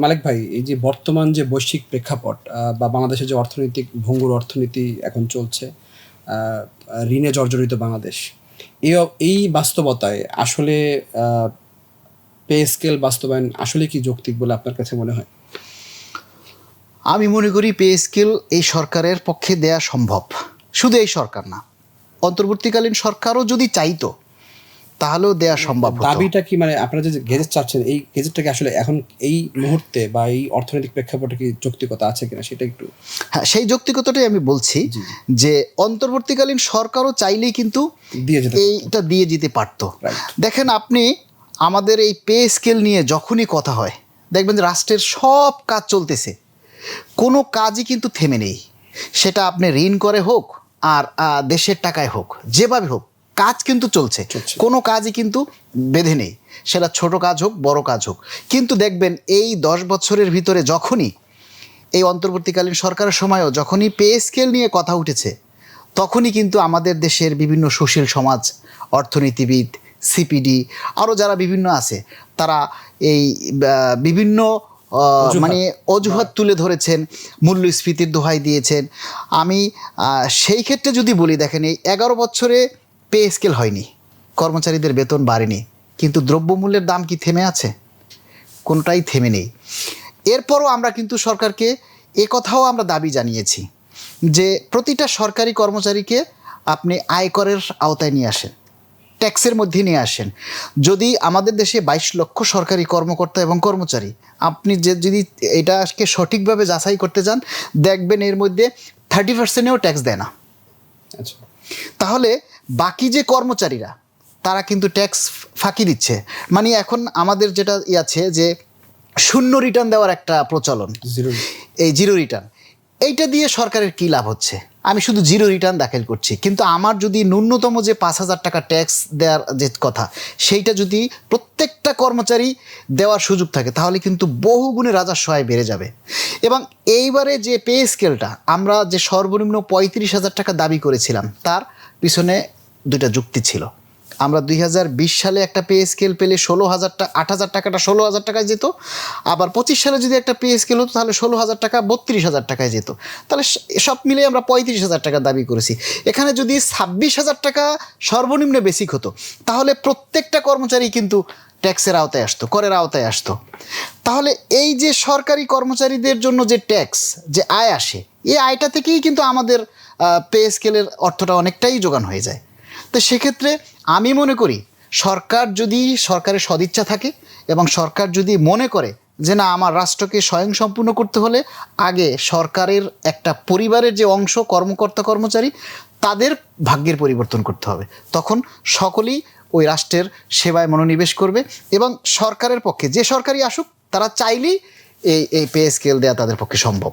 মালিক ভাই, এই যে বর্তমান যে বৈশ্বিক প্রেক্ষাপট বা বাংলাদেশের যে অর্থনৈতিক ভঙ্গুর অর্থনীতি এখন চলছে, ঋণে জর্জরিত বাংলাদেশ, এই এই বাস্তবতায় আসলে পে স্কেল বাস্তবায়ন আসলে কি যৌক্তিক বলে আপনার কাছে মনে হয়? আমি মনে করি পে স্কেল এই সরকারের পক্ষে দেয়া সম্ভব। শুধু এই সরকার না, অন্তর্বর্তীকালীন সরকারও যদি চাইতো তাহলেও দেয়া সম্ভব হতো। দাবিটা কি, মানে আপনারা যে গেজেট চাচ্ছেন, এই গেজেটটাকে আসলে এখন এই মুহূর্তে বা এই অর্থনৈতিক প্রেক্ষাপটে কি যৌক্তিকতা আছে কিনা সেটা একটু। হ্যাঁ, সেই যৌক্তিকতাটাই আমি বলছি যে অন্তর্বর্তীকালীন সরকারও চাইলেই কিন্তু এইটা দিয়ে যেতে পারতো। দেখেন, আপনি আমাদের এই পে স্কেল নিয়ে যখনই কথা হয় দেখবেন যে রাষ্ট্রের সব কাজ চলতেছে, কোনো কাজই কিন্তু থেমে নেই। সেটা আপনি ঋণ করে হোক আর দেশের টাকায় হোক, যেভাবে হোক কাজ কিন্তু চলছে, কোনো কাজই কিন্তু বেঁধে নেই, সেটা ছোট কাজ হোক বড় কাজ হোক। কিন্তু দেখবেন এই 10 বছরের ভিতরে যখনই এই অন্তর্বর্তীকালীন সরকারের সময়ও যখনই পে স্কেল নিয়ে কথা উঠেছে, তখনই কিন্তু আমাদের দেশের বিভিন্ন সুশীল সমাজ, অর্থনীতিবিদ, সিপিডি, আরও যারা বিভিন্ন আছে, তারা এই বিভিন্ন মানে অজুহাত তুলে ধরেছেন, মূল্যস্ফীতির দোহাই দিয়েছেন। আমি সেই ক্ষেত্রে যদি বলি, দেখেন এই 11 বছরে পে স্কেল হয়নি, কর্মচারীদের বেতন বাড়েনি, কিন্তু দ্রব্যমূল্যের দাম কি থেমে আছে? কোনোটাই থেমে নেই। এরপরও আমরা কিন্তু সরকারকে কথাও আমরা দাবি জানিয়েছি যে প্রতিটা সরকারি কর্মচারীকে আপনি আয়করের আওতায় নিয়ে আসেন, ট্যাক্সের মধ্যে নিয়ে আসেন। যদি আমাদের দেশে 22 লক্ষ সরকারি কর্মকর্তা এবং কর্মচারী, আপনি যদি এটাকে সঠিকভাবে যাচাই করতে যান, দেখবেন এর মধ্যে 30%ও ট্যাক্স দেয় না। আচ্ছা, তাহলে বাকি যে কর্মচারীরা তারা কিন্তু ট্যাক্স ফাঁকি দিচ্ছে। মানে এখন আমাদের যেটা আছে যে শূন্য রিটার্ন দেওয়ার একটা প্রচলন, এই জিরো রিটার্ন, এইটা দিয়ে সরকারের কী লাভ হচ্ছে? আমি শুধু জিরো রিটার্ন দাখিল করছি, কিন্তু আমার যদি ন্যূনতম যে 5,000 টাকা ট্যাক্স দেওয়ার যে কথা, সেইটা যদি প্রত্যেকটা কর্মচারী দেওয়ার সুযোগ থাকে, তাহলে কিন্তু বহুগুণে রাজস্ব আয় বেড়ে যাবে। এবং এইবারে যে পে স্কেলটা আমরা যে সর্বনিম্ন 35,000 টাকা দাবি করেছিলাম, তার পিছনে দুটা যুক্তি ছিল। আমরা 2020 সালে একটা পে স্কেল পেলে 8,000 টাকাটা 16,000 টাকায় যেত, আবার 25 সালে যদি একটা পে স্কেল হতো তাহলে 16,000 টাকা 32,000 টাকায় যেত। তাহলে সব মিলে আমরা 35,000 টাকা দাবি করেছি। এখানে যদি 26,000 টাকা সর্বনিম্ন বেসিক হতো, তাহলে প্রত্যেকটা কর্মচারী কিন্তু ট্যাক্সের আওতায় আসতো, করের আওতায় আসতো। তাহলে এই যে সরকারি কর্মচারীদের জন্য যে ট্যাক্স, যে আয় আসে, এই আয়টা থেকেই কিন্তু আমাদের পে স্কেলের অর্থটা অনেকটাই যোগান হয়ে যায়। তো সেক্ষেত্রে আমি মনে করি সরকারের সদিচ্ছা থাকে এবং সরকার যদি মনে করে যে না, আমার রাষ্ট্রকে স্বয়ংসম্পূর্ণ করতে হলে আগে সরকারের একটা পরিবারের যে অংশ কর্মকর্তা কর্মচারী, তাদের ভাগ্যের পরিবর্তন করতে হবে, তখন সকলেই ওই রাষ্ট্রের সেবায় মনোনিবেশ করবে। এবং সরকারের পক্ষে যে সরকারই আসুক, তারা চাইলেই এই পে স্কেল দেওয়া তাদের পক্ষে সম্ভব।